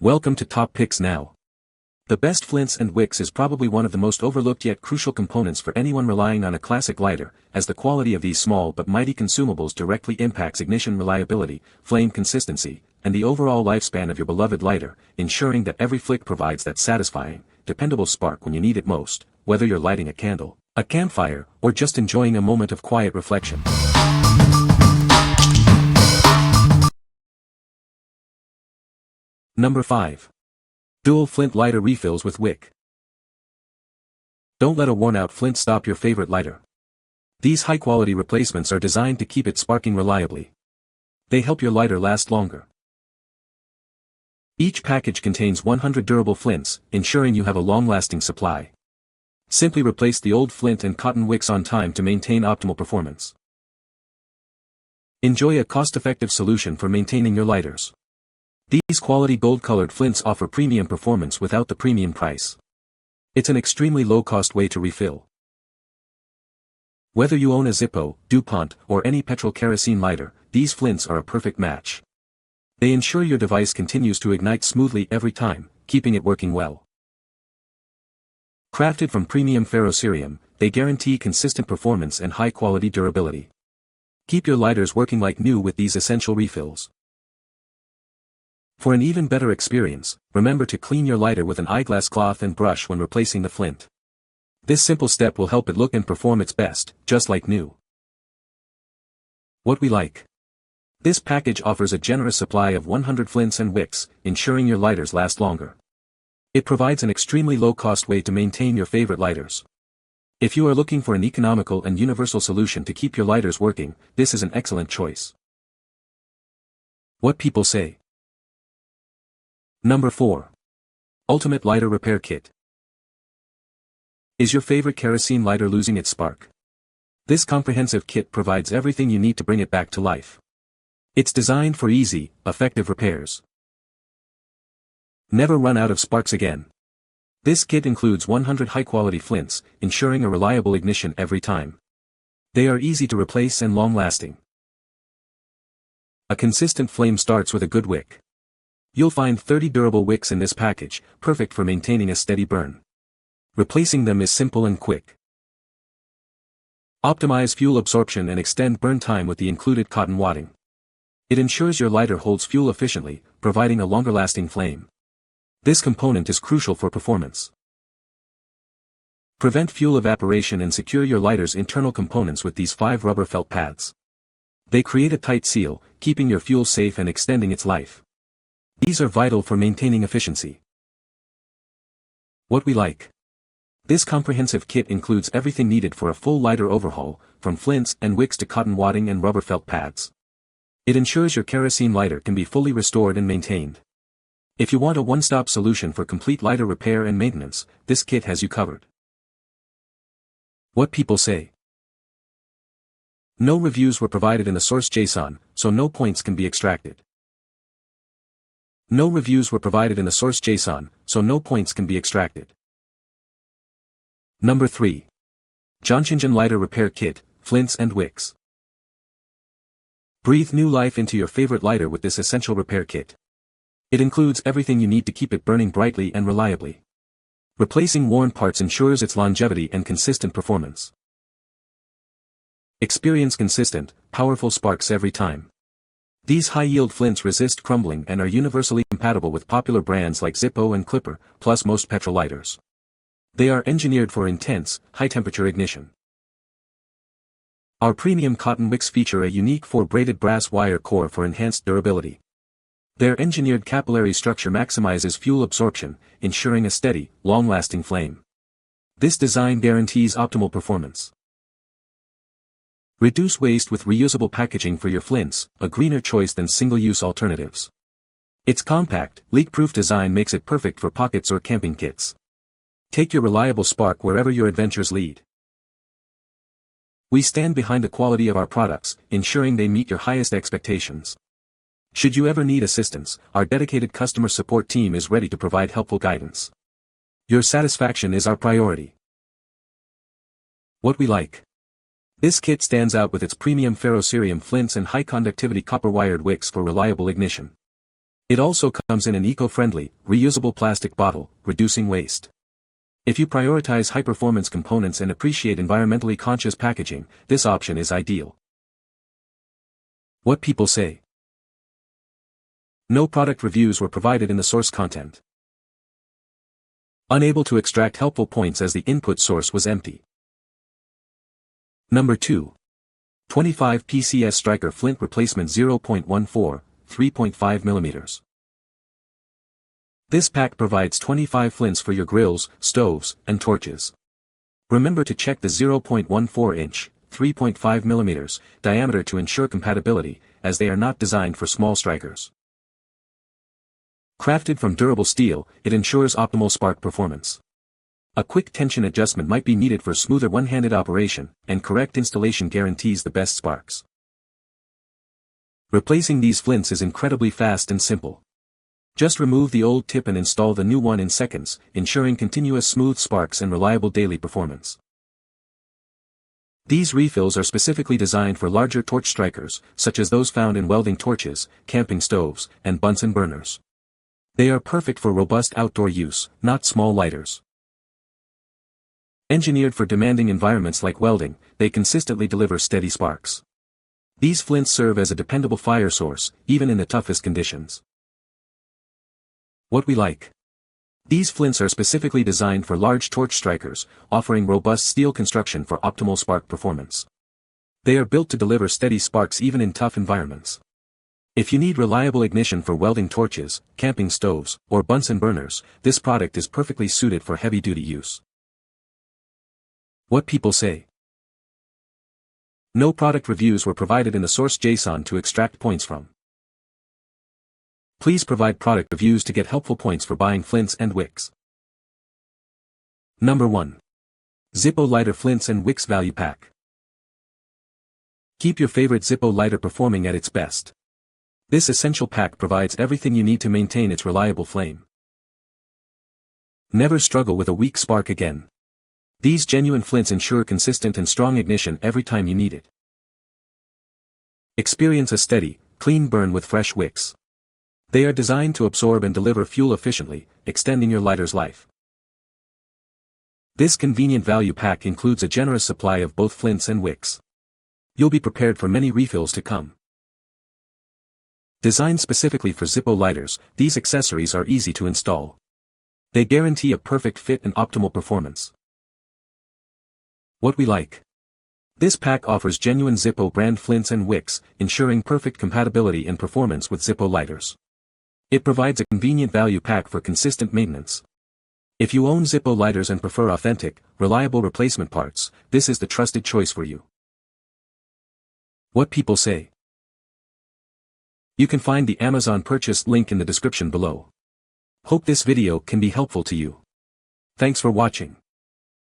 Welcome to Top Picks Now. The best Flints and Wicks is probably one of the most overlooked yet crucial components for anyone relying on a classic lighter, as the quality of these small but mighty consumables directly impacts ignition reliability, flame consistency, and the overall lifespan of your beloved lighter, ensuring that every flick provides that satisfying, dependable spark when you need it most, whether you're lighting a candle, a campfire, or just enjoying a moment of quiet reflection. Number 5. Dual Flint Lighter Refills with Wick. Don't let a worn-out Flint stop your favorite lighter. These high-quality replacements are designed to keep it sparking reliably. They help your lighter last longer. Each package contains 100 durable flints, ensuring you have a long-lasting supply. Simply replace the old Flint and cotton wicks on time to maintain optimal performance. Enjoy a cost-effective solution for maintaining your lighters. These quality gold-colored flints offer premium performance without the premium price. It's an extremely low-cost way to refill. Whether you own a Zippo, DuPont, or any petrol kerosene lighter, these flints are a perfect match. They ensure your device continues to ignite smoothly every time, keeping it working well. Crafted from premium ferrocerium, they guarantee consistent performance and high-quality durability. Keep your lighters working like new with these essential refills. For an even better experience, remember to clean your lighter with an eyeglass cloth and brush when replacing the flint. This simple step will help it look and perform its best, just like new. What we like. This package offers a generous supply of 100 flints and wicks, ensuring your lighters last longer. It provides an extremely low-cost way to maintain your favorite lighters. If you are looking for an economical and universal solution to keep your lighters working, this is an excellent choice. What people say. Number 4. Ultimate Lighter Repair Kit. Is your favorite kerosene lighter losing its spark? This comprehensive kit provides everything you need to bring it back to life. It's designed for easy, effective repairs. Never run out of sparks again. This kit includes 100 high-quality flints, ensuring a reliable ignition every time. They are easy to replace and long-lasting. A consistent flame starts with a good wick. You'll find 30 durable wicks in this package, perfect for maintaining a steady burn. Replacing them is simple and quick. Optimize fuel absorption and extend burn time with the included cotton wadding. It ensures your lighter holds fuel efficiently, providing a longer-lasting flame. This component is crucial for performance. Prevent fuel evaporation and secure your lighter's internal components with these 5 rubber felt pads. They create a tight seal, keeping your fuel safe and extending its life. These are vital for maintaining efficiency. What we like. This comprehensive kit includes everything needed for a full lighter overhaul, from flints and wicks to cotton wadding and rubber felt pads. It ensures your kerosene lighter can be fully restored and maintained. If you want a one-stop solution for complete lighter repair and maintenance, this kit has you covered. What people say. No reviews were provided in the source JSON, so no points can be extracted. No reviews were provided in the source JSON, so no points can be extracted. Number 3. JONCHINJN Lighter Repair Kit, Flints and Wicks. Breathe new life into your favorite lighter with this essential repair kit. It includes everything you need to keep it burning brightly and reliably. Replacing worn parts ensures its longevity and consistent performance. Experience consistent, powerful sparks every time. These high-yield flints resist crumbling and are universally compatible with popular brands like Zippo and Clipper, plus most petrol lighters. They are engineered for intense, high-temperature ignition. Our premium cotton wicks feature a unique 4-braided brass wire core for enhanced durability. Their engineered capillary structure maximizes fuel absorption, ensuring a steady, long-lasting flame. This design guarantees optimal performance. Reduce waste with reusable packaging for your flints, a greener choice than single-use alternatives. Its compact, leak-proof design makes it perfect for pockets or camping kits. Take your reliable spark wherever your adventures lead. We stand behind the quality of our products, ensuring they meet your highest expectations. Should you ever need assistance, our dedicated customer support team is ready to provide helpful guidance. Your satisfaction is our priority. What we like. This kit stands out with its premium ferrocerium flints and high-conductivity copper-wired wicks for reliable ignition. It also comes in an eco-friendly, reusable plastic bottle, reducing waste. If you prioritize high-performance components and appreciate environmentally conscious packaging, this option is ideal. What people say. No product reviews were provided in the source content. Unable to extract helpful points as the input source was empty. Number 2. 25 PCS Striker Flint Replacement 0.14, 3.5 mm. This pack provides 25 flints for your grills, stoves, and torches. Remember to check the 0.14-inch, 3.5 mm, diameter to ensure compatibility, as they are not designed for small strikers. Crafted from durable steel, it ensures optimal spark performance. A quick tension adjustment might be needed for smoother one-handed operation, and correct installation guarantees the best sparks. Replacing these flints is incredibly fast and simple. Just remove the old tip and install the new one in seconds, ensuring continuous smooth sparks and reliable daily performance. These refills are specifically designed for larger torch strikers, such as those found in welding torches, camping stoves, and Bunsen burners. They are perfect for robust outdoor use, not small lighters. Engineered for demanding environments like welding, they consistently deliver steady sparks. These flints serve as a dependable fire source, even in the toughest conditions. What we like. These flints are specifically designed for large torch strikers, offering robust steel construction for optimal spark performance. They are built to deliver steady sparks even in tough environments. If you need reliable ignition for welding torches, camping stoves, or Bunsen burners, this product is perfectly suited for heavy-duty use. What people say. No product reviews were provided in the source JSON to extract points from. Please provide product reviews to get helpful points for buying Flints and Wicks. Number 1. Zippo Lighter Flints and Wicks Value Pack. Keep your favorite Zippo lighter performing at its best. This essential pack provides everything you need to maintain its reliable flame. Never struggle with a weak spark again. These genuine flints ensure consistent and strong ignition every time you need it. Experience a steady, clean burn with fresh wicks. They are designed to absorb and deliver fuel efficiently, extending your lighter's life. This convenient value pack includes a generous supply of both flints and wicks. You'll be prepared for many refills to come. Designed specifically for Zippo lighters, these accessories are easy to install. They guarantee a perfect fit and optimal performance. What we like. This pack offers genuine Zippo brand flints and wicks, ensuring perfect compatibility and performance with Zippo lighters. It provides a convenient value pack for consistent maintenance. If you own Zippo lighters and prefer authentic, reliable replacement parts, this is the trusted choice for you. What people say. You can find the Amazon purchase link in the description below. Hope this video can be helpful to you. Thanks for watching.